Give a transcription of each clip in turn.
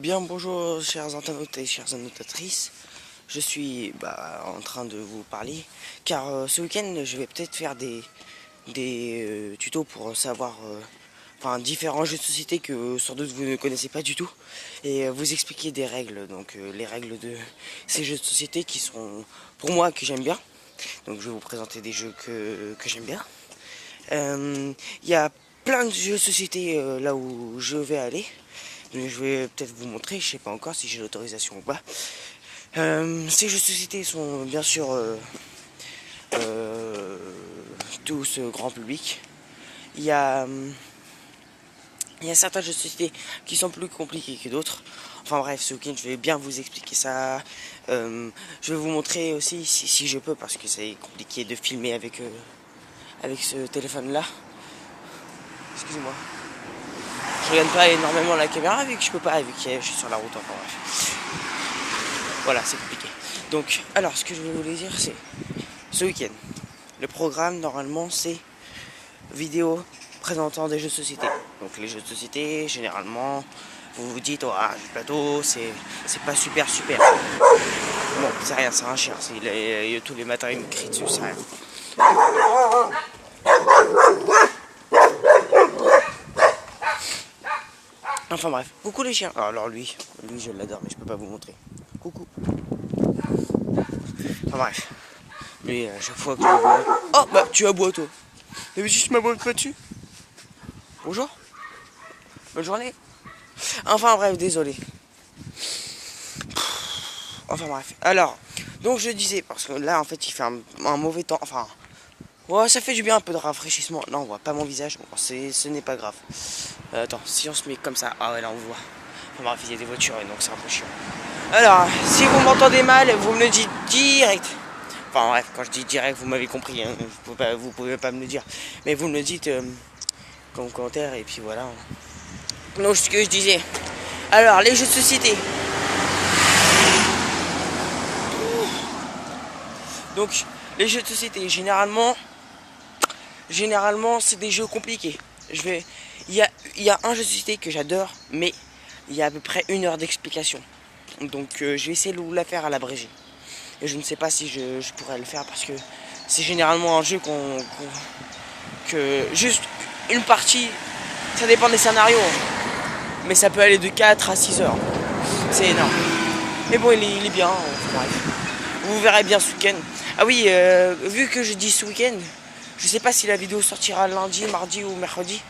Bien bonjour chers internautes et chères annotatrices. Je suis en train de vous parler car ce week-end je vais peut-être faire des tutos pour savoir différents jeux de société que sans doute vous ne connaissez pas du tout et vous expliquer des règles, donc les règles de ces jeux de société qui sont pour moi que j'aime bien. Donc je vais vous présenter des jeux que j'aime bien. Il y a plein de jeux de société là où je vais aller. Je vais peut-être vous montrer, je sais pas encore si j'ai l'autorisation ou pas. Ces jeux de société sont bien sûr tous grand public. Il y a certains jeux de société qui sont plus compliqués que d'autres. Enfin bref, ce week-end je vais bien vous expliquer ça. Je vais vous montrer aussi si je peux, parce que c'est compliqué de filmer avec ce téléphone là. Excusez-moi. Je regarde pas énormément la caméra vu que je peux pas, vu que je suis sur la route, enfin bref. Voilà, c'est compliqué. Donc, alors, ce que je voulais vous dire, c'est ce week-end. Le programme, normalement, c'est vidéo présentant des jeux de société. Donc, les jeux de société, généralement, vous vous dites, oh, un jeu de plateau, c'est pas super. Bon, c'est rien, c'est un chien. Tous les matins, il me crie dessus, c'est rien. Enfin bref, coucou les chiens. Alors lui je l'adore, mais je peux pas vous montrer. Coucou. Enfin bref, lui chaque fois que je vois... Oh bah tu aboies toi. D'habitude tu m'aboies pas dessus. Bonjour. Bonne journée. Enfin bref, désolé. Enfin bref. Alors, donc je disais, parce que là en fait il fait un mauvais temps. Enfin, ouais, ça fait du bien un peu de rafraîchissement. Non, on voit pas mon visage, bon, ce n'est pas grave. Attends, si on se met comme ça, ah ouais là on voit. Enfin bref, il y a des voitures et donc c'est un peu chiant. Alors, si vous m'entendez mal, vous me le dites direct. Enfin bref, quand je dis direct, vous m'avez compris, hein. Vous pouvez pas me le dire. Mais vous me le dites comme commentaire et puis voilà. Donc ce que je disais. Alors, les jeux de société. Donc, les jeux de société, généralement c'est des jeux compliqués. Il y a un jeu de société que j'adore, mais il y a à peu près 1 heure d'explication. Donc je vais essayer de vous la faire à l'abrégé. Et je ne sais pas si je pourrais le faire parce que c'est généralement un jeu que juste une partie, ça dépend des scénarios, mais ça peut aller de 4 à 6 heures. C'est énorme. Mais bon, il est bien. Bref. Vous verrez bien ce week-end. Ah oui, vu que je dis ce week-end, je sais pas si la vidéo sortira lundi, mardi ou mercredi.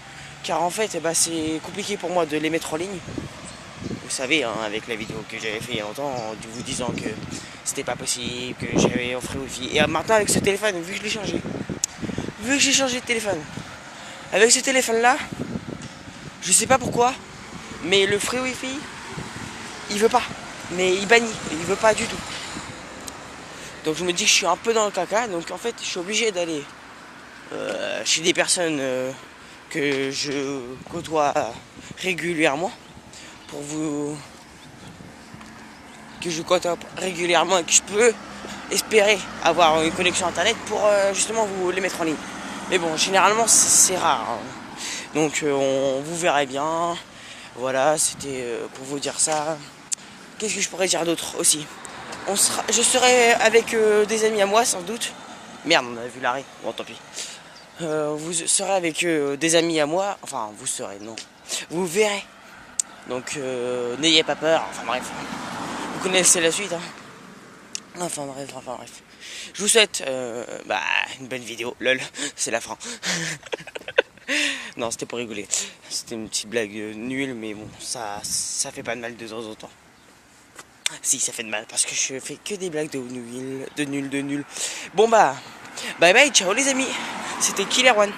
Car en fait, c'est compliqué pour moi de les mettre en ligne. Vous savez, hein, avec la vidéo que j'avais fait il y a longtemps, en vous disant que c'était pas possible, que j'avais offert wifi. Et maintenant avec ce téléphone, vu que j'ai changé de téléphone, avec ce téléphone là, je sais pas pourquoi, mais le free wifi, il veut pas. Mais il bannit, il veut pas du tout. Donc je me dis que je suis un peu dans le caca, donc en fait je suis obligé d'aller chez des personnes que je côtoie régulièrement que je côtoie régulièrement et que je peux espérer avoir une connexion internet pour justement vous les mettre en ligne. Mais bon, généralement c'est rare, hein. Donc vous verrez bien. Voilà, c'était pour vous dire ça. Qu'est-ce que je pourrais dire d'autre aussi? Je serai avec des amis à moi sans doute. Merde, on a vu l'arrêt. Bon, tant pis. Vous serez avec des amis à moi. Enfin, vous serez, non. Vous verrez. Donc, n'ayez pas peur. Enfin, bref. Vous connaissez la suite, hein. Enfin, bref. Je vous souhaite une bonne vidéo. Lol, c'est la fin. Non, c'était pour rigoler. C'était une petite blague nulle, mais bon, ça fait pas de mal de temps en temps. Si, ça fait de mal parce que je fais que des blagues de nul. Bon bye bye, ciao les amis. C'était Killer One.